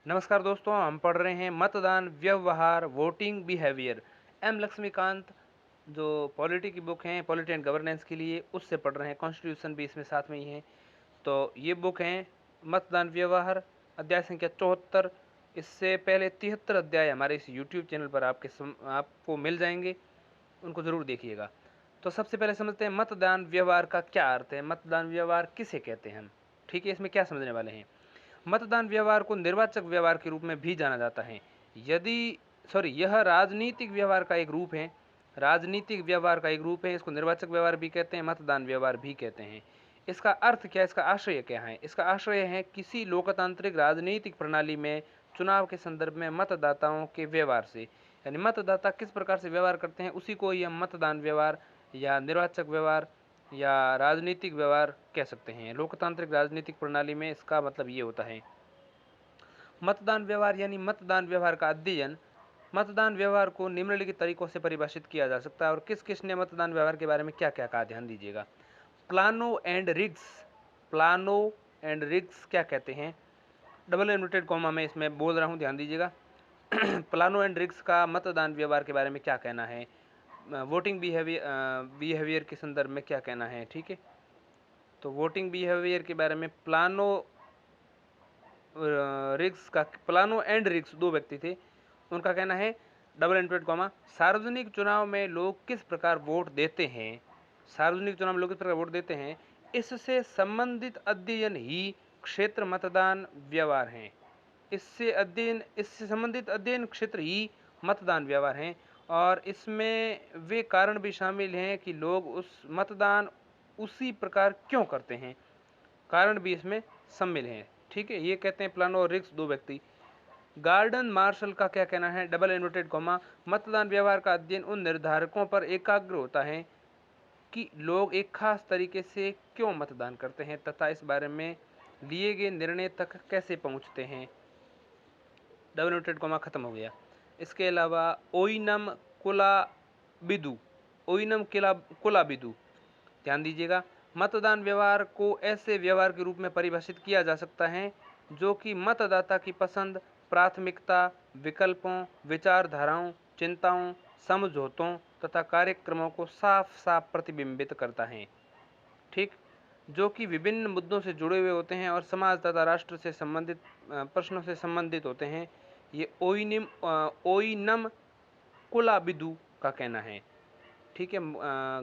नमस्कार दोस्तों, हम पढ़ रहे हैं मतदान व्यवहार वोटिंग बिहेवियर। एम लक्ष्मीकांत जो पॉलिटी की बुक है, पॉलिटी एंड गवर्नेंस के लिए, उससे पढ़ रहे हैं। कॉन्स्टिट्यूशन भी इसमें साथ में ही है। तो ये बुक है मतदान व्यवहार, अध्याय संख्या 74। इससे पहले 73 अध्याय हमारे इस यूट्यूब चैनल पर आपको मिल जाएंगे, उनको ज़रूर देखिएगा। तो सबसे पहले समझते हैं मतदान व्यवहार का क्या अर्थ है, मतदान व्यवहार किसे कहते हैं हम। ठीक है, इसमें क्या समझने वाले हैं। मतदान व्यवहार को निर्वाचक व्यवहार के रूप में भी जाना जाता है। यह राजनीतिक व्यवहार का एक रूप है। राजनीतिक व्यवहार का एक रूप है, इसको निर्वाचक व्यवहार भी कहते हैं, मतदान व्यवहार भी कहते हैं। इसका अर्थ क्या है, इसका आशय क्या है। इसका आशय है किसी लोकतांत्रिक राजनीतिक प्रणाली में चुनाव के संदर्भ में मतदाताओं के व्यवहार से, यानी मतदाता किस प्रकार से व्यवहार करते हैं, उसी को ही हम मतदान व्यवहार या निर्वाचक व्यवहार या राजनीतिक व्यवहार कह सकते हैं। लोकतांत्रिक राजनीतिक प्रणाली में इसका मतलब ये होता है। मतदान व्यवहार यानी मतदान व्यवहार का अध्ययन। मतदान व्यवहार को निम्नलिखित तरीकों से परिभाषित किया जा सकता है। और किस किस ने मतदान व्यवहार के बारे में क्या क्या कहा, ध्यान दीजिएगा। Plano and rigs. Plano and rigs क्या कहते हैं, डबल इन्वर्टेड कॉमा में इसमें बोल रहा हूँ, ध्यान दीजिएगा। प्लानो एंड रिग्स का मतदान व्यवहार के बारे में क्या कहना है, वोटिंग बिहेवियर के संदर्भ में क्या कहना है। ठीक है, तो वोटिंग बिहेवियर के बारे में प्लानो एंड रिग्स दो व्यक्ति थे, उनका कहना है, डबल इन्वर्टेड कॉमा, सार्वजनिक चुनाव में लोग किस प्रकार वोट देते हैं, सार्वजनिक चुनाव में लोग किस प्रकार वोट देते हैं, इससे संबंधित अध्ययन ही क्षेत्र मतदान व्यवहार हैं। इससे संबंधित अध्ययन क्षेत्र ही मतदान व्यवहार हैं। और इसमें वे कारण भी शामिल हैं कि लोग उस मतदान उसी प्रकार क्यों करते हैं, कारण भी इसमें शामिल हैं। ठीक है, ये कहते हैं प्लानो और रिक्स दो व्यक्ति। गार्डन मार्शल का क्या कहना है, डबल इन्वर्टेड कॉमा, मतदान व्यवहार का अध्ययन उन निर्धारकों पर एकाग्र होता है कि लोग एक खास तरीके से क्यों मतदान करते हैं तथा इस बारे में लिए गए निर्णय तक कैसे पहुंचते हैं। डबल इन्वर्टेड कॉमा खत्म हो गया। इसके अलावा ओइनम कुला बिदु, ओइनम कुला बिदु, ध्यान दीजिएगा। मतदान व्यवहार को ऐसे व्यवहार के रूप में परिभाषित किया जा सकता है जो कि मतदाता की पसंद, प्राथमिकता, विकल्पों, विचारधाराओं, चिंताओं, समझौतों तथा कार्यक्रमों को साफ साफ प्रतिबिंबित करता है। ठीक, जो कि विभिन्न मुद्दों से जुड़े हुए होते हैं और समाज तथा राष्ट्र से संबंधित प्रश्नों से संबंधित होते हैं। ये ओइनम कुलाबिदु का कहना है। ठीक है,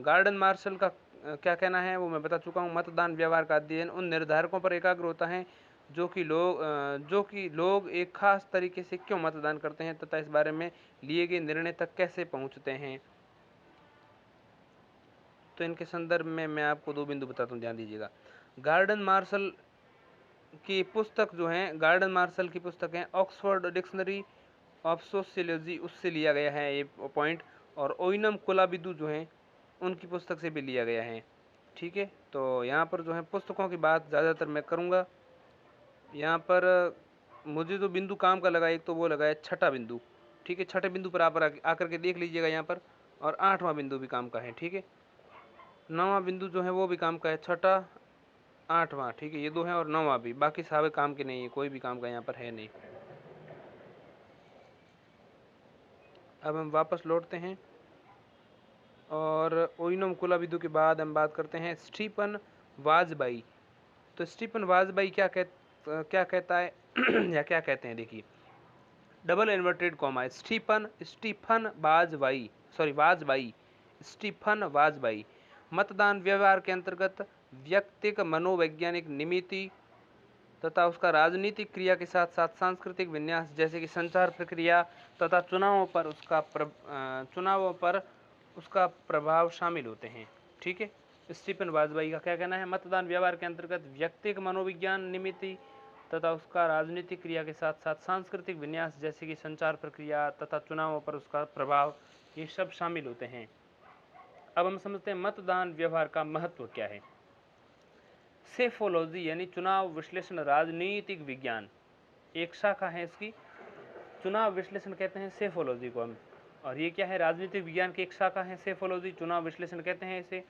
गार्डन मार्शल का क्या कहना है वो मैं बता चुका हूँ। मतदान व्यवहार का अध्ययन उन निर्धारकों पर एकाग्र होता है जो कि लोग एक खास तरीके से क्यों मतदान करते हैं तथा इस बारे में लिए गए निर्णय तक कैसे पहुंचते हैं। तो इनके संदर्भ में मैं आपको दो बिंदु बताता हूँ, ध्यान दीजिएगा। गार्डन मार्शल की पुस्तक जो है, गार्डन मार्शल की पुस्तक है ऑक्सफोर्ड डिक्शनरी ऑफ सोशियोलॉजी, उससे लिया गया है ये पॉइंट। और ओइनम कोलाबिदु जो हैं, उनकी पुस्तक से भी लिया गया है। ठीक है, तो यहाँ पर जो है पुस्तकों की बात ज़्यादातर मैं करूँगा। यहाँ पर मुझे जो बिंदु काम का लगा, एक तो वो लगा है छठा बिंदु। ठीक है, छठे बिंदु पर आप आकर के देख लीजिएगा यहाँ पर। और आठवां बिंदु भी काम का है। ठीक है, नौवां बिंदु जो है वो भी काम का है, छठा आठवां। ठीक है, ये दो हैं और नौवां भी, बाकी सारे काम के नहीं है, कोई भी काम का यहाँ पर है नहीं। अब हम वापस लौटते हैं और ओइनम कुलाबिदु के बाद हम बात करते हैं स्टीफन वाजपेयी। तो स्टीफन वाजपेयी क्या कहता है या क्या कहते हैं, देखिए। Double inverted comma, Stephen Vajpayee, Stephen Vajpayee. मतदान व्यवहार के अंतर्गत व्यक्तिक मनोवैज्ञानिक निमित्ति तथा उसका राजनीतिक क्रिया के साथ साथ सांस्कृतिक विन्यास जैसे कि संचार प्रक्रिया तथा चुनावों पर उसका प्रभाव शामिल होते हैं। ठीक है, स्टीफन वाजपेयी का क्या कहना है, मतदान व्यवहार के अंतर्गत व्यक्तिक मनोविज्ञान निमित्ति तथा उसका राजनीतिक क्रिया के साथ साथ सांस्कृतिक विन्यास जैसे कि संचार प्रक्रिया तथा चुनावों पर उसका प्रभाव, ये सब शामिल होते हैं। अब हम समझते हैं मतदान व्यवहार का महत्व क्या है। सेफोलॉजी यानी चुनाव विश्लेषण राजनीतिक विज्ञान एक शाखा है इसकी। चुनाव विश्लेषण कहते हैं सेफोलॉजी को हम, और ये क्या है, राजनीतिक विज्ञान की एक शाखा है सेफोलॉजी, चुनाव विश्लेषण कहते हैं इसे,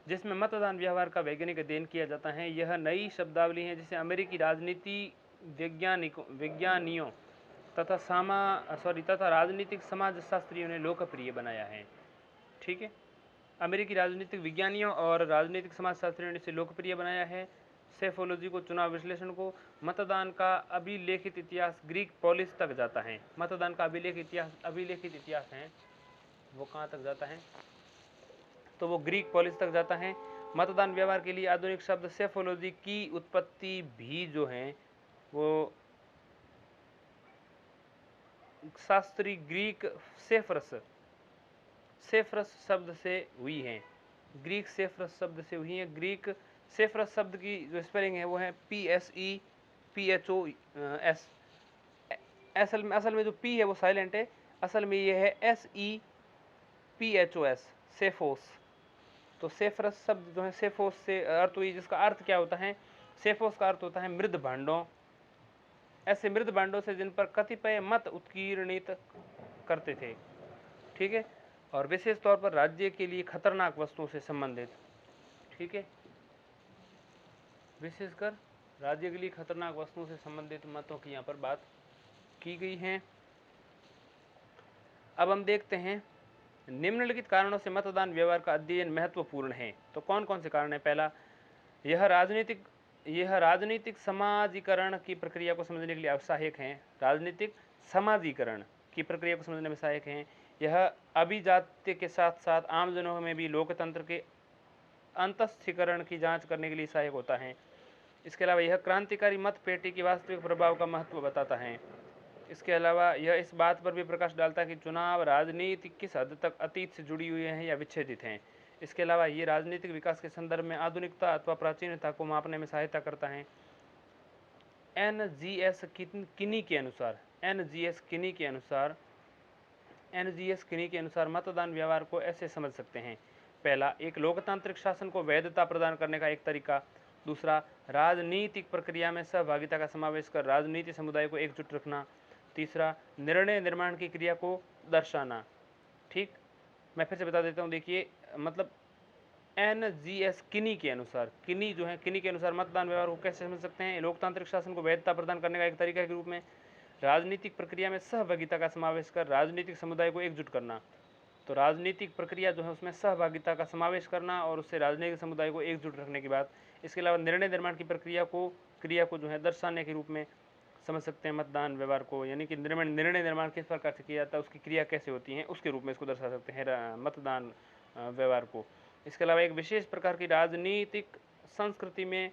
जिसमें मतदान व्यवहार का वैज्ञानिक अध्ययन किया जाता है। यह नई शब्दावली है जिसे अमेरिकी राजनीति विज्ञानियों तथा राजनीतिक समाजशास्त्रियों ने लोकप्रिय बनाया है। ठीक है, अमेरिकी राजनीतिक विज्ञानियों और राजनीतिक समाजशास्त्रियों ने इसे लोकप्रिय बनाया है। सेफोलॉजी को, चुनाव विश्लेषण को, मतदान का अभिलेखित इतिहास ग्रीक पॉलिस तक जाता है। मतदान का अभिलेखित इतिहास है वो कहाँ तक जाता है, तो वो ग्रीक पॉलिस तक जाता है। मतदान व्यवहार के लिए आधुनिक शब्द सेफोलॉजी की उत्पत्ति भी जो है वो शास्त्री ग्रीक सेफरस शब्द से हुई है। ग्रीक सेफरस शब्द से हुई है। ग्रीक सेफरस शब्द की जो स्पेलिंग है वो है PSEPHOS। असल में जो P है वो साइलेंट है, असल में ये है SEPHOS, सेफोस। तो सेफरस शब्द जो है सेफोस से अर्थ हुई, जिसका अर्थ क्या होता है, सेफोस का अर्थ होता है मृद भांडों, ऐसे मृद भांडों से जिन पर कतिपय मत उत्कीर्णित करते थे। ठीक है, और विशेष तौर पर राज्य के लिए खतरनाक वस्तुओं से संबंधित। ठीक है, विशेषकर राज्य के लिए खतरनाक वस्तुओं से संबंधित मतों की यहाँ पर बात की गई है। अब हम देखते हैं निम्नलिखित कारणों से मतदान व्यवहार का अध्ययन महत्वपूर्ण है। तो कौन कौन से कारण है। पहला, यह राजनीतिक समाजीकरण की प्रक्रिया को समझने के लिए सहायक है। राजनीतिक समाजीकरण की प्रक्रिया को समझने में सहायक है। यह अभिजात्य के साथ साथ आमजनों में भी लोकतंत्र के अंतस्थीकरण की जांच करने के लिए सहायक होता है। इसके अलावा यह क्रांतिकारी मत पेटी के वास्तविक प्रभाव का महत्व बताता है। इसके अलावा यह इस बात पर भी प्रकाश डालता है कि चुनाव राजनीति किस हद तक अतीत से जुड़ी हुई हैं या विच्छेदित हैं। इसके अलावा ये राजनीतिक विकास के संदर्भ में आधुनिकता अथवा प्राचीनता को मापने में सहायता करता है। NGS किनी के अनुसार मतदान व्यवहार को ऐसे समझ सकते हैं। पहला, एक लोकतांत्रिक शासन को वैधता प्रदान करने का एक तरीका। दूसरा, राजनीतिक प्रक्रिया में सहभागिता का समावेश कर राजनीतिक समुदाय को एकजुट रखना। तीसरा, निर्णय निर्माण की क्रिया को दर्शाना। ठीक, मैं फिर से बता देता हूँ। देखिए, मतलब NGS किनी के अनुसार मतदान व्यवहार को कैसे समझ सकते हैं। लोकतांत्रिक शासन को वैधता प्रदान करने का एक तरीका के रूप में, राजनीतिक प्रक्रिया में सहभागिता का समावेश कर राजनीतिक समुदाय को एकजुट करना। तो राजनीतिक प्रक्रिया जो है उसमें सहभागिता का समावेश करना और उससे राजनीतिक समुदाय को एकजुट रखने की बात। इसके अलावा निर्णय निर्माण की क्रिया को जो है दर्शाने के रूप में समझ सकते हैं मतदान व्यवहार को, यानी कि निर्णय निर्माण किस प्रकार से किया जाता है, उसकी क्रिया कैसे होती है, उसके रूप में इसको दर्शा सकते हैं मतदान व्यवहार को। इसके अलावा एक विशेष प्रकार की राजनीतिक संस्कृति में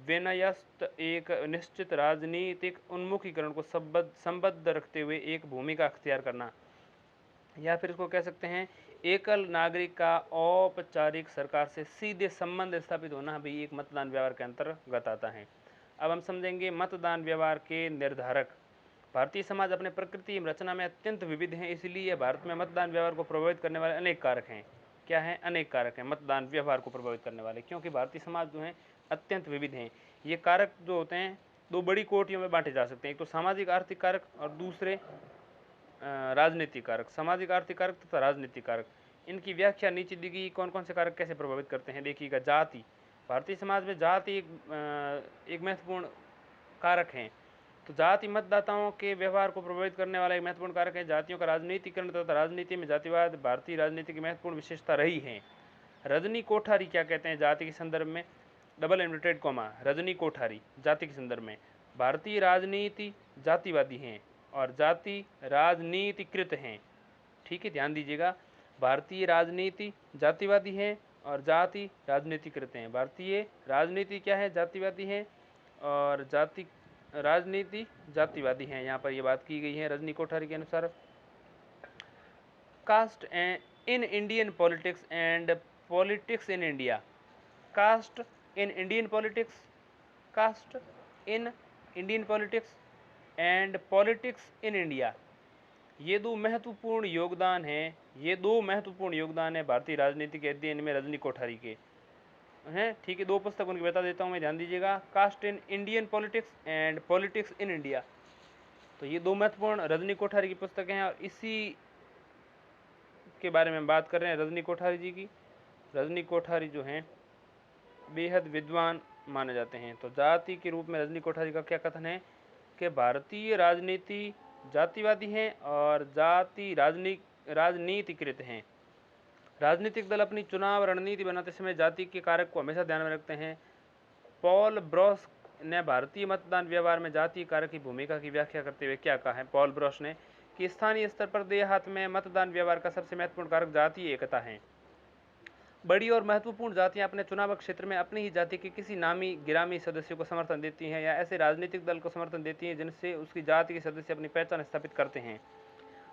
विन्यस्त एक निश्चित राजनीतिक उन्मुखीकरण को संबद्ध रखते हुए एक भूमिका अख्तियार करना, या फिर इसको कह सकते हैं एकल नागरिक का औपचारिक सरकार से सीधे संबंध स्थापित होना भी एक मतदान व्यवहार के अंतर्गत आता है। अब हम समझेंगे मतदान व्यवहार के निर्धारक। भारतीय समाज अपने प्रकृति रचना में अत्यंत विविध है, इसलिए भारत में मतदान व्यवहार को प्रभावित करने वाले अनेक कारक हैं। क्या है? अनेक कारक हैं मतदान व्यवहार को प्रभावित करने वाले, क्योंकि भारतीय समाज जो है अत्यंत विविध हैं। ये कारक जो होते हैं दो बड़ी कोटियों में बांटे जा सकते हैं, एक तो सामाजिक आर्थिक कारक और दूसरे राजनीतिक कारक। सामाजिक आर्थिक कारक तथा राजनीतिक कारक, इनकी व्याख्या नीचे दी गई। कौन कौन से कारक कैसे प्रभावित करते हैं देखिएगा। जाति, भारतीय समाज में जाति एक महत्वपूर्ण कारक है। तो जाति मतदाताओं के व्यवहार को प्रभावित करने वाला एक महत्वपूर्ण कारक है। जातियों का राजनीतिकरण तथा राजनीति में जातिवाद भारतीय राजनीति की महत्वपूर्ण विशेषता रही है। रजनी कोठारी क्या कहते हैं जाति के संदर्भ में, double inverted comma, Rajni Kothari जाति के संदर्भ में, भारतीय राजनीति जातिवादी हैं और जाति राजनीतिकृत हैं। ठीक है, ध्यान दीजिएगा, भारतीय राजनीति जातिवादी है और जाति राजनीतिकृत हैं। भारतीय राजनीति क्या है? जातिवादी है और राजनीति जातिवादी हैं। यहाँ पर ये बात की गई है रजनी कोठारी के अनुसार। Caste in Indian politics and politics in India. Caste in Indian politics and politics in India, ये दो महत्वपूर्ण योगदान हैं भारतीय राजनीति के अध्ययन में रजनी कोठारी के हैं। ठीक है, दो पुस्तक उनकी बता देता हूँ मैं, ध्यान दीजिएगा। Caste in Indian politics and politics in India, तो ये दो महत्वपूर्ण रजनी कोठारी की पुस्तकें हैं और इसी के बारे में बात कर रहे हैं रजनी कोठारी जी की। रजनी कोठारी जो हैं बेहद विद्वान माने जाते हैं। तो जाति के रूप में रजनी कोठारी का क्या कथन है? कि भारतीय राजनीति जातिवादी है और राजनीतिकृत हैं। राजनीतिक दल अपनी चुनाव रणनीति बनाते समय जाति के कारक को हमेशा ध्यान में रखते हैं। पॉल ब्रॉस ने भारतीय मतदान व्यवहार में जातीय कारक की भूमिका की व्याख्या करते हुए क्या कहा है? पॉल ब्रॉस ने कि स्थानीय स्तर पर देहात में मतदान व्यवहार का सबसे महत्वपूर्ण कारक जातीय एकता है। बड़ी और महत्वपूर्ण जातियां अपने चुनाव क्षेत्र में अपनी ही जाति के किसी नामी गिरामी सदस्य को समर्थन देती हैं या ऐसे राजनीतिक दल को समर्थन देती हैं जिनसे उसकी जाति के सदस्य अपनी पहचान स्थापित करते हैं।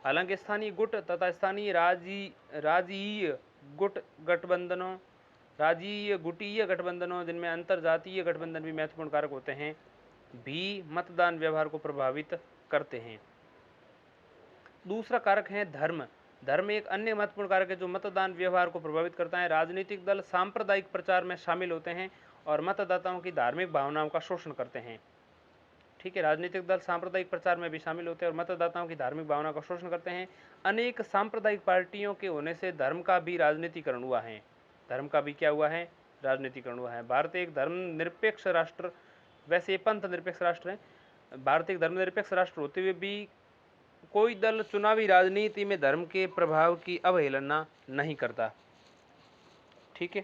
हालांकि स्थानीय गुट तथा स्थानीय राज्यीय गुटीय गठबंधनों जिनमें अंतर जातीय गठबंधन भी महत्वपूर्ण कारक होते हैं, भी मतदान व्यवहार को प्रभावित करते हैं। दूसरा कारक है धर्म। धर्म एक अन्य महत्वपूर्ण कारक है जो मतदान व्यवहार को प्रभावित करता है। राजनीतिक दल सांप्रदायिक प्रचार में शामिल होते हैं और मतदाताओं की धार्मिक भावनाओं का शोषण करते हैं। ठीक है, राजनीतिक दल सांप्रदायिक प्रचार में भी शामिल होते हैं और मतदाताओं की धार्मिक भावना का शोषण करते हैं। अनेक सांप्रदायिक पार्टियों के होने से धर्म का भी राजनीतिकरण हुआ है। धर्म का भी क्या हुआ है? राजनीतिकरण हुआ है। भारत एक धर्मनिरपेक्ष राष्ट्र, वैसे पंथ निरपेक्ष राष्ट्र है। भारत एक धर्मनिरपेक्ष राष्ट्र होते हुए भी कोई दल चुनावी राजनीति में धर्म के प्रभाव की अवहेलना नहीं करता। ठीक है।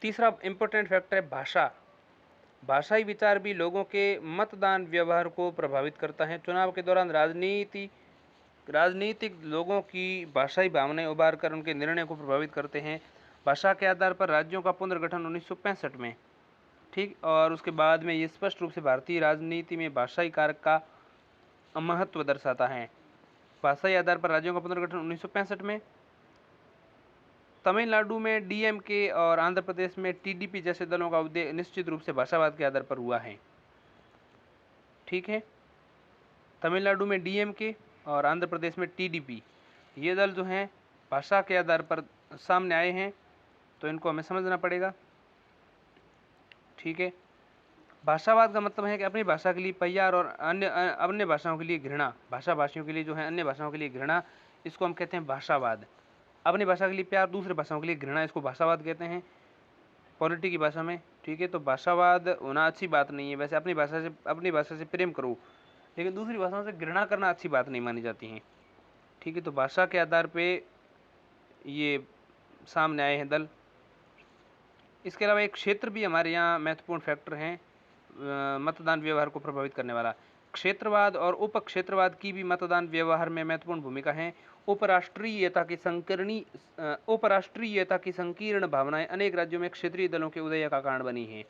तीसरा इंपॉर्टेंट फैक्टर है भाषा। भाषाई विचार भी लोगों के मतदान व्यवहार को प्रभावित करता है। चुनाव के दौरान राजनीतिक लोगों की भाषाई भावनाएं उभार कर उनके निर्णय को प्रभावित करते हैं। भाषा के आधार पर राज्यों का पुनर्गठन 1965 में, ठीक, और उसके बाद में ये स्पष्ट रूप से भारतीय राजनीति में भाषाई कारक का महत्व दर्शाता है। भाषाई आधार पर राज्यों का पुनर्गठन 1965 में, तमिलनाडु में डीएमके और आंध्र प्रदेश में टीडीपी जैसे दलों का उदय निश्चित रूप से भाषावाद के आधार पर हुआ है। ठीक है, तमिलनाडु में डीएमके और आंध्र प्रदेश में टीडीपी, ये दल जो हैं भाषा के आधार पर सामने आए हैं, तो इनको हमें समझना पड़ेगा। ठीक है, भाषावाद का मतलब है कि अपनी भाषा के लिए प्यार और अन्य भाषाओं के लिए घृणा, भाषा भाषियों के लिए जो है अन्य भाषाओं के लिए घृणा, इसको हम कहते हैं भाषावाद। अपनी भाषा के लिए प्यार, दूसरे भाषाओं के लिए घृणा, इसको भाषावाद कहते हैं पॉलिटी की भाषा में। ठीक है, तो भाषावाद होना अच्छी बात नहीं है। वैसे अपनी भाषा से प्रेम करो, लेकिन दूसरी भाषाओं से घृणा करना अच्छी बात नहीं मानी जाती है। ठीक है, तो भाषा के आधार पे ये सामने आए हैं दल। इसके अलावा एक क्षेत्र भी हमारे यहाँ महत्वपूर्ण फैक्टर हैं मतदान व्यवहार को प्रभावित करने वाला। क्षेत्रवाद और उप क्षेत्रवाद की भी मतदान व्यवहार में महत्वपूर्ण भूमिका है। उपराष्ट्रीयता की संकीर्ण भावनाएं अनेक राज्यों में क्षेत्रीय दलों के उदय का कारण बनी हैं।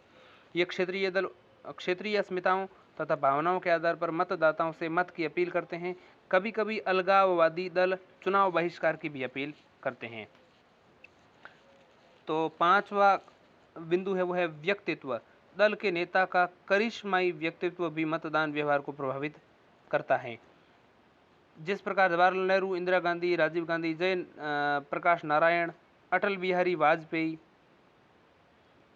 ये क्षेत्रीय दल क्षेत्रीय अस्मिताओं तथा भावनाओं के आधार पर मतदाताओं से मत की अपील करते हैं। कभी कभी अलगाववादी दल चुनाव बहिष्कार की भी अपील करते हैं। तो पांचवा बिंदु है वो है व्यक्तित्व। दल के नेता का करिश्माई व्यक्तित्व भी मतदान व्यवहार को प्रभावित करता है। जिस प्रकार जवाहरलाल नेहरू, इंदिरा गांधी, राजीव गांधी, प्रकाश नारायण, अटल बिहारी वाजपेयी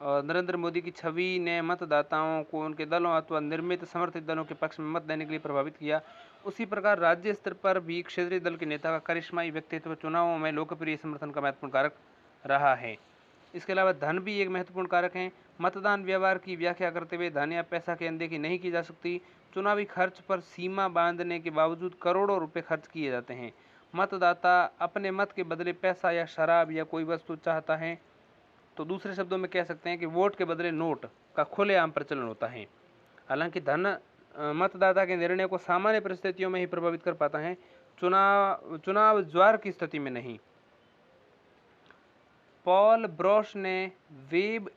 और नरेंद्र मोदी की छवि ने मतदाताओं को उनके दलों अथवा निर्मित समर्थित दलों के पक्ष में मत देने के लिए प्रभावित किया, उसी प्रकार राज्य स्तर पर भी क्षेत्रीय दल के नेता का करिश्माई व्यक्तित्व चुनावों में लोकप्रिय समर्थन का महत्वपूर्ण कारक रहा है। इसके अलावा धन भी एक महत्वपूर्ण कारक है। मतदान व्यवहार की व्याख्या करते हुए धन या पैसा की अनदेखी नहीं की जा सकती। चुनावी खर्च पर सीमा बांधने के बावजूद करोड़ों रुपए खर्च किए जाते हैं। मतदाता अपने मत के बदले पैसा या शराब या कोई वस्तु चाहता है, तो दूसरे शब्दों में कह सकते हैं कि वोट के बदले नोट का खुलेआम प्रचलन होता है। हालांकि धन मतदाता के निर्णय को सामान्य परिस्थितियों में ही प्रभावित कर पाता है, चुनाव ज्वार की स्थिति में नहीं। पॉल ब्रॉस ने वेब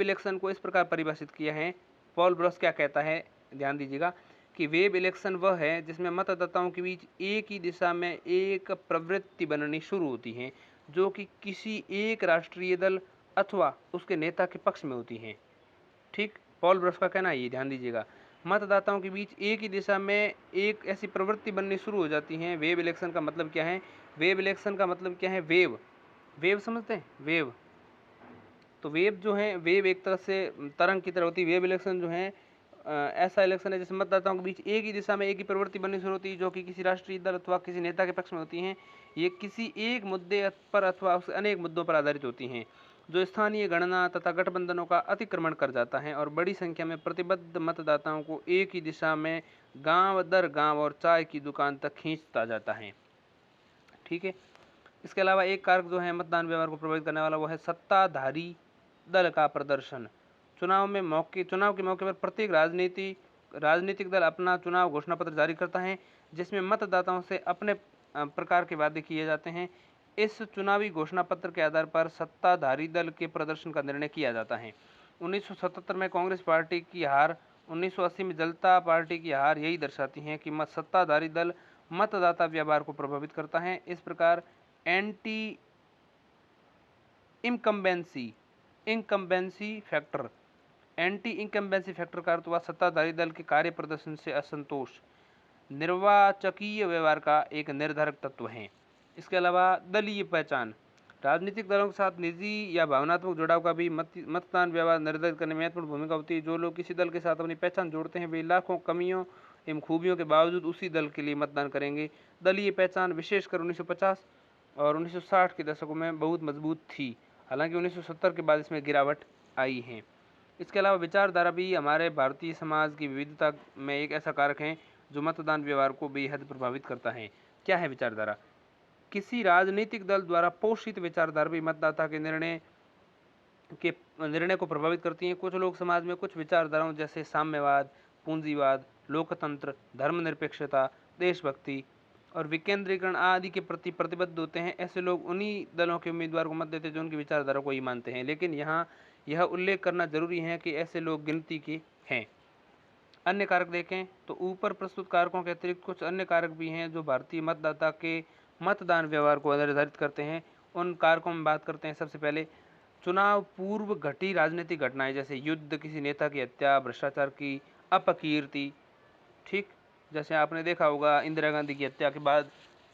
इलेक्शन को इस प्रकार परिभाषित किया है। पॉल ब्रॉस क्या कहता है, ध्यान दीजिएगा कि वेब इलेक्शन वह है जिसमें मतदाताओं के बीच एक ही दिशा में एक प्रवृत्ति बननी शुरू होती है जो कि किसी एक राष्ट्रीय दल अथवा उसके नेता के पक्ष में होती है। ठीक, पॉल ब्रॉस का कहना है ये, ध्यान दीजिएगा, मतदाताओं के बीच एक ही दिशा में एक ऐसी प्रवृत्ति बननी शुरू हो जाती है। वेव इलेक्शन का मतलब क्या है? वेव इलेक्शन का मतलब क्या है? वेव समझते हैं? वेव, तो वेव जो है, वेव एक तरह से तरंग की तरह होती है। वेव इलेक्शन जो है ऐसा इलेक्शन है जिसमें मतदाताओं के बीच एक ही दिशा में एक ही प्रवृत्ति बननी शुरू होती है जो कि किसी राष्ट्रीय दल अथवा किसी नेता के पक्ष में होती हैं। ये किसी एक मुद्दे पर अथवा अनेक मुद्दों पर आधारित होती हैं। जो स्थानीय गणना तथा गठबंधनों का अतिक्रमण कर जाता है और बड़ी संख्या में प्रतिबद्ध मतदाताओं को एक ही दिशा में गांव दर गांव और चाय की दुकान तक खींचता जाता है। ठीक है। इसके अलावा एक कारक जो है मतदान व्यवहार को प्रभावित करने वाला, वो है सत्ताधारी दल का प्रदर्शन। चुनाव के मौके पर प्रत्येक राजनीतिक दल अपना चुनाव घोषणा पत्र जारी करता है, जिसमें मतदाताओं से अपने प्रकार के वादे किए जाते हैं। इस चुनावी घोषणा पत्र के आधार पर सत्ताधारी दल के प्रदर्शन का निर्णय किया जाता है। 1977 में कांग्रेस पार्टी की हार, 1980 में जनता पार्टी की हार यही दर्शाती हैं कि सत्ताधारी दल मतदाता व्यवहार को प्रभावित करता है। इस प्रकार एंटी इनकम्बेंसी फैक्टर का अर्थ हुआ सत्ताधारी दल के कार्य प्रदर्शन से असंतोष निर्वाचकीय व्यवहार का एक निर्धारक तत्व है। इसके अलावा दलीय पहचान, राजनीतिक दलों के साथ निजी या भावनात्मक जुड़ाव का भी मतदान व्यवहार निर्धारित करने में महत्वपूर्ण भूमिका होती है। जो लोग किसी दल के साथ अपनी पहचान जोड़ते हैं वे लाखों कमियों एवं खूबियों के बावजूद उसी दल के लिए मतदान करेंगे। दलीय पहचान विशेषकर 1950 और 1960 के दशकों में बहुत मजबूत थी, हालांकि 1970 के बाद इसमें गिरावट आई है। इसके अलावा विचारधारा भी हमारे भारतीय समाज की विविधता में एक ऐसा कारक है जो मतदान व्यवहार को बेहद प्रभावित करता है। क्या है विचारधारा? किसी राजनीतिक दल द्वारा पोषित विचारधारा भी मतदाता के निर्णय को प्रभावित करती हैं। कुछ लोग समाज में कुछ विचारधाराओं जैसे साम्यवाद, पूंजीवाद, लोकतंत्र, धर्मनिरपेक्षता, देशभक्ति और विकेंद्रीकरण आदि के प्रति प्रतिबद्ध होते हैं। ऐसे लोग उन्हीं दलों के उम्मीदवार को मत देते हैं जो उनकी विचारधारा को ही मानते हैं। लेकिन यहाँ यह उल्लेख करना जरूरी है कि ऐसे लोग गिनती के हैं। अन्य कारक देखें तो ऊपर प्रस्तुत कारकों के अतिरिक्त कुछ अन्य कारक भी हैं जो भारतीय मतदाता के मतदान व्यवहार को निर्धारित करते हैं। उन कारकों में बात करते हैं। सबसे पहले चुनाव पूर्व घटी राजनीतिक घटनाएं जैसे युद्ध, किसी नेता की हत्या, भ्रष्टाचार की अपकीर्ति। ठीक, जैसे आपने देखा होगा इंदिरा गांधी की हत्या के बाद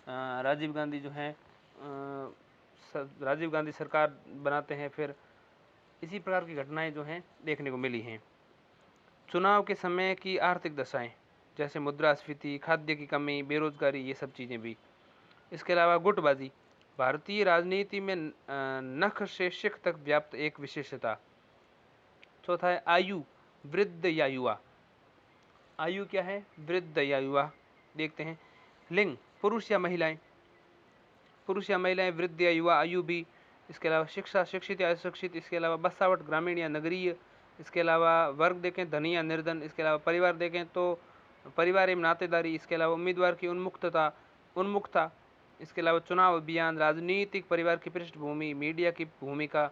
राजीव गांधी जो है राजीव गांधी सरकार बनाते हैं, फिर इसी प्रकार की घटनाएं जो हैं देखने को मिली हैं। चुनाव के समय की आर्थिक दशाएं जैसे मुद्रास्फीति, खाद्य की कमी, बेरोजगारी, ये सब चीज़ें भी। इसके अलावा गुटबाजी भारतीय राजनीति में नख से शिख तक व्याप्त एक विशेषता। चौथा है आयु, वृद्ध या युवा। आयु क्या है? वृद्ध या युवा। देखते हैं लिंग, पुरुष या महिलाएं, वृद्ध या युवा, आयु भी। इसके अलावा शिक्षा, शिक्षित या अशिक्षित। इसके अलावा बसावट, ग्रामीण या नगरीय। इसके अलावा वर्ग देखें, धनी या निर्धन। इसके अलावा परिवार देखें तो परिवार एवं नातेदारी। इसके अलावा उम्मीदवार की उन्मुखता। इसके अलावा चुनाव अभियान, राजनीतिक परिवार की पृष्ठभूमि, मीडिया की भूमिका,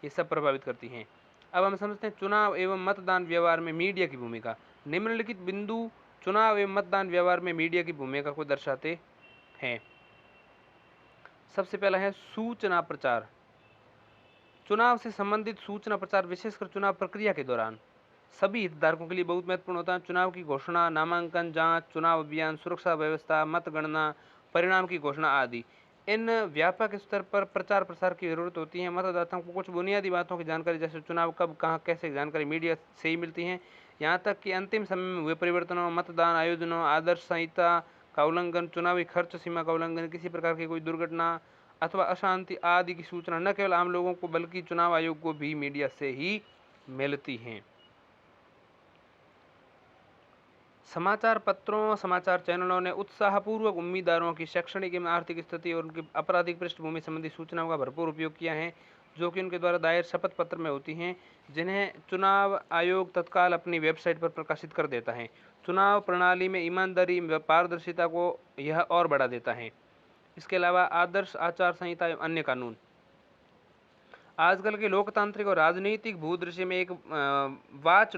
ये सब प्रभावित करती हैं। अब हम समझते हैं चुनाव एवं मतदान व्यवहार में मीडिया की भूमिका। निम्नलिखित बिंदु चुनाव एवं मतदान व्यवहार में मीडिया की भूमिका को दर्शाते हैं। सबसे पहला है सूचना प्रचार। चुनाव से संबंधित सूचना प्रचार विशेषकर चुनाव प्रक्रिया के दौरान सभी हितधारकों के लिए बहुत महत्वपूर्ण होता है। चुनाव की घोषणा, नामांकन, जांच, चुनाव अभियान, सुरक्षा व्यवस्था, मतगणना, परिणाम की घोषणा आदि इन व्यापक स्तर पर प्रचार प्रसार की जरूरत होती है। मतदाताओं को कुछ बुनियादी बातों की जानकारी जैसे चुनाव कब, कहाँ, कैसे जानकारी मीडिया से ही मिलती है। यहाँ तक कि अंतिम समय में हुए परिवर्तनों, मतदान आयोजनों, आदर्श संहिता का उल्लंघन, चुनावी खर्च सीमा का उल्लंघन, किसी प्रकार की कोई दुर्घटना अथवा अशांति आदि की सूचना न केवल आम लोगों को बल्कि चुनाव आयोग को भी मीडिया से ही मिलती हैं। समाचार पत्रों, समाचार चैनलों ने उत्साहपूर्वक उम्मीदवारों की शैक्षणिक एवं आर्थिक स्थिति और उनकी आपराधिक पृष्ठभूमि संबंधी सूचनाओं का भरपूर उपयोग किया है, जो कि उनके द्वारा दायर शपथ पत्र में होती हैं, जिन्हें चुनाव आयोग तत्काल अपनी वेबसाइट पर प्रकाशित कर देता है। चुनाव प्रणाली में ईमानदारी व पारदर्शिता को यह और बढ़ा देता है। इसके अलावा आदर्श आचार संहिता एवं अन्य कानून। आजकल के लोकतांत्रिक और राजनीतिक भूदृश्य में एक वॉच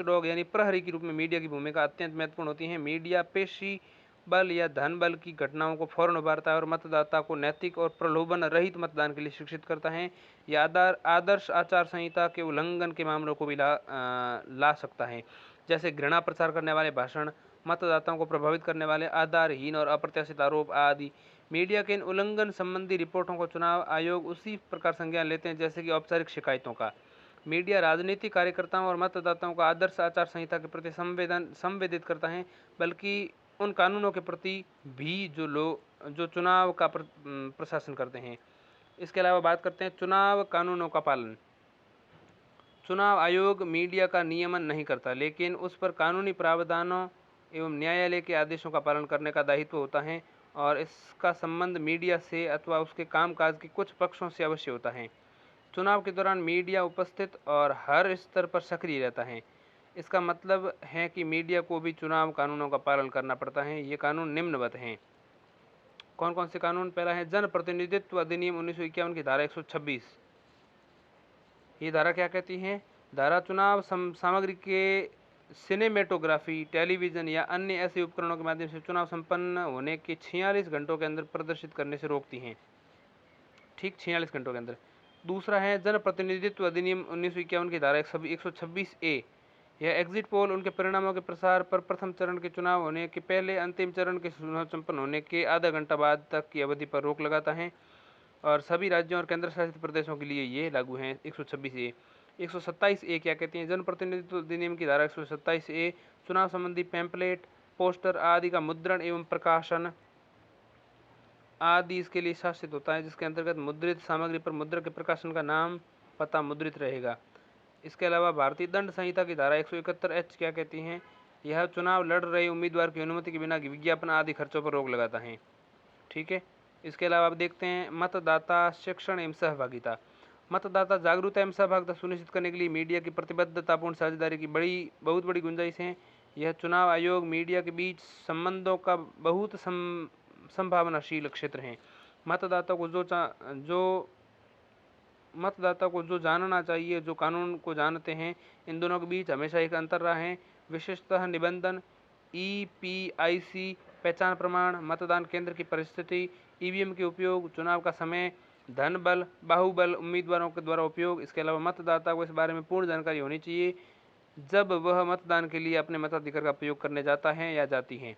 डॉग यानी प्रहरी के रूप में मीडिया की भूमिका अत्यंत महत्वपूर्ण होती है। मीडिया पेशी बल या धन बल की घटनाओं को फौरन उभारता है और मतदाता को नैतिक और प्रलोभन रहित मतदान के लिए शिक्षित करता है। यह आदर्श आचार संहिता के उल्लंघन के मामलों को भी ला सकता है, जैसे घृणा प्रचार करने वाले भाषण, मतदाताओं को प्रभावित करने वाले आधारहीन और अप्रत्याशित आरोप आदि। मीडिया के इन उल्लंघन संबंधी रिपोर्टों को चुनाव आयोग उसी प्रकार संज्ञान लेते हैं जैसे कि औपचारिक शिकायतों का। मीडिया राजनीतिक कार्यकर्ताओं और मतदाताओं को आदर्श आचार संहिता के प्रति संवेदित करता है, बल्कि उन कानूनों के प्रति भी जो चुनाव का प्रशासन करते हैं। इसके अलावा बात करते हैं चुनाव कानूनों का पालन। चुनाव आयोग मीडिया का नियमन नहीं करता, लेकिन उस पर कानूनी प्रावधानों एवं न्यायालय के आदेशों का पालन करने का दायित्व होता है और इसका संबंध मीडिया से अथवा उसके कामकाज के कुछ पक्षों से अवश्य होता है। चुनाव के दौरान मीडिया उपस्थित और हर स्तर पर सक्रिय रहता है। इसका मतलब है कि मीडिया को भी चुनाव कानूनों का पालन करना पड़ता है। ये कानून निम्नवत हैं। कौन कौन से कानून? पहला है जन प्रतिनिधित्व अधिनियम 1951 की धारा 126। ये धारा क्या कहती है? धारा चुनाव सामग्री के सिनेमेटोग्राफी, टेलीविजन या अन्य ऐसे उपकरणों के माध्यम से चुनाव संपन्न होने के 46 घंटों के अंदर प्रदर्शित करने से रोकती हैं। ठीक, 46 घंटों के अंदर। दूसरा है जन प्रतिनिधित्व अधिनियम 1951 की धारा 126A। यह एग्जिट पोल उनके परिणामों के प्रसार पर प्रथम चरण के चुनाव होने के पहले अंतिम चरण के चुनाव संपन्न होने के आधा घंटा बाद तक की अवधि पर रोक लगाता है और सभी राज्यों और केंद्र शासित प्रदेशों के लिए ये लागू है। 126A। 127A क्या कहती है? जन प्रतिनिधित्व अधिनियम की धारा 127A चुनाव संबंधी पैम्पलेट, पोस्टर आदि का मुद्रण एवं प्रकाशन आदि इसके लिए शासित होता है, जिसके अंतर्गत मुद्रित सामग्री पर मुद्रक के प्रकाशन का नाम पता मुद्रित रहेगा। इसके अलावा भारतीय दंड संहिता की धारा 171H क्या कहती हैं? यह चुनाव लड़ रहे उम्मीदवार की अनुमति के बिना विज्ञापन आदि खर्चों पर रोक लगाता है। ठीक है। इसके अलावा आप देखते हैं मतदाता शिक्षण एवं सहभागिता। मतदाता जागरूकता एवं सहभागिता सुनिश्चित करने के लिए मीडिया की प्रतिबद्धतापूर्ण साझेदारी की बहुत बड़ी गुंजाइश है। यह चुनाव आयोग मीडिया के बीच संबंधों का बहुत संभावनाशील क्षेत्र है। मतदाता को जो जानना चाहिए, जो कानून को जानते हैं, इन दोनों के बीच हमेशा एक अंतर रहा है। विशेषतः निबंधन, EPIC, पहचान प्रमाण, मतदान केंद्र की परिस्थिति, EVM के उपयोग, चुनाव का समय, धन बल, बाहुबल उम्मीदवारों के द्वारा उपयोग। इसके अलावा मतदाता को इस बारे में पूर्ण जानकारी होनी चाहिए जब वह मतदान के लिए अपने मताधिकार का प्रयोग करने जाता है या जाती है।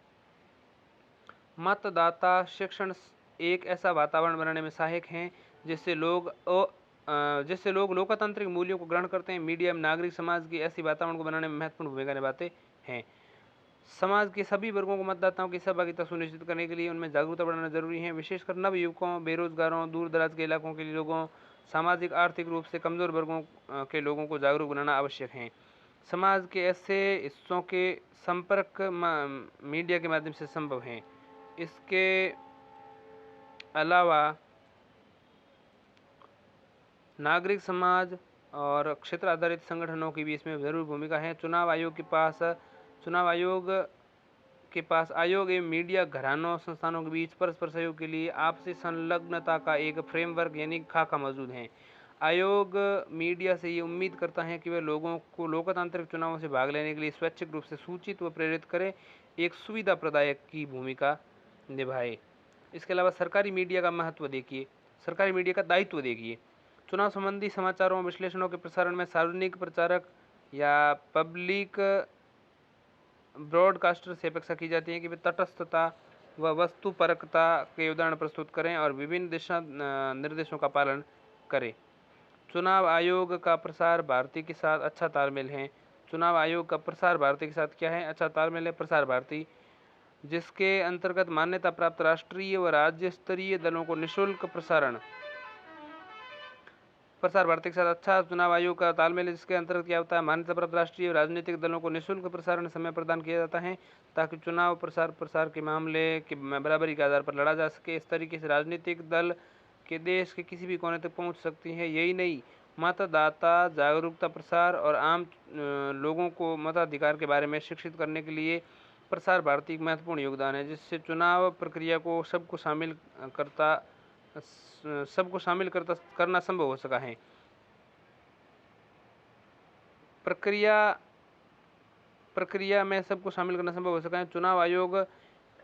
मतदाता शिक्षण एक ऐसा वातावरण बनाने में सहायक है जिससे लोग लोकतांत्रिक मूल्यों को ग्रहण करते हैं। मीडिया नागरिक समाज की ऐसी वातावरण को बनाने में महत्वपूर्ण भूमिका निभाते हैं। समाज के सभी वर्गों को मतदाताओं की सहभागिता सुनिश्चित करने के लिए उनमें जागरूकता बढ़ाना जरूरी है। विशेषकर नव युवकों, बेरोजगारों, दूर दराज के इलाकों के लोगों, सामाजिक आर्थिक रूप से कमजोर वर्गों के लोगों को जागरूक बनाना आवश्यक है। समाज के ऐसे हिस्सों के संपर्क मीडिया के माध्यम से संभव है। इसके अलावा नागरिक समाज और क्षेत्र आधारित संगठनों की भी इसमें जरूर भूमिका है। चुनाव आयोग के पास आयोग एवं मीडिया घरानों संस्थानों के बीच परस्पर सहयोग के लिए आपसी संलग्नता का एक फ्रेमवर्क यानी खाका मौजूद है। आयोग मीडिया से ये उम्मीद करता है कि वह लोगों को लोकतांत्रिक चुनावों से भाग लेने के लिए स्वैच्छिक रूप से सूचित व प्रेरित करे, एक सुविधा प्रदायक की भूमिका निभाए। इसके अलावा सरकारी मीडिया का महत्व देखिए, सरकारी मीडिया का दायित्व देखिए। चुनाव संबंधी समाचारों और विश्लेषणों के प्रसारण में सार्वजनिक प्रचारक या पब्लिक ब्रॉडकास्टर से अपेक्षा की जाती है कि वे तटस्थता व वस्तुपरकता के उदाहरण प्रस्तुत करें और विभिन्न दिशा निर्देशों का पालन करें। चुनाव आयोग का प्रसार भारती के साथ अच्छा तालमेल है। चुनाव आयोग का प्रसार भारती के साथ क्या है? अच्छा तालमेल है। प्रसार भारती, जिसके अंतर्गत मान्यता प्राप्त राष्ट्रीय व राज्य स्तरीय दलों को निःशुल्क प्रसार भारती के साथ अच्छा चुनाव आयोग का तालमेल है, जिसके अंतर्गत क्या होता है? मान्यता प्राप्त राष्ट्रीय और राजनीतिक दलों को निःशुल्क प्रसारण समय प्रदान किया जाता है ताकि चुनाव प्रसार के मामले के बराबरी के आधार पर लड़ा जा सके। इस तरीके से राजनीतिक दल के देश के किसी भी कोने तक पहुंच सकती है। यही नहीं, मतदाता जागरूकता प्रसार और आम लोगों को मताधिकार के बारे में शिक्षित करने के लिए प्रसार भारती का महत्वपूर्ण योगदान है, जिससे चुनाव प्रक्रिया को सबको शामिल करना संभव हो सका है। प्रक्रिया में सबको शामिल करना संभव हो सका है। चुनाव आयोग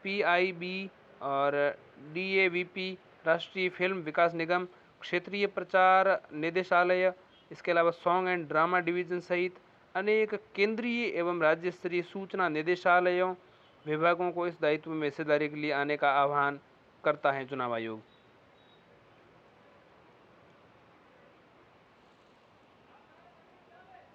PIB और DAVP, राष्ट्रीय फिल्म विकास निगम, क्षेत्रीय प्रचार निदेशालय, इसके अलावा सॉन्ग एंड ड्रामा डिवीजन सहित अनेक केंद्रीय एवं राज्य स्तरीय सूचना निदेशालयों विभागों को इस दायित्व में हिस्सेदारी के लिए आने का आह्वान करता है चुनाव आयोग।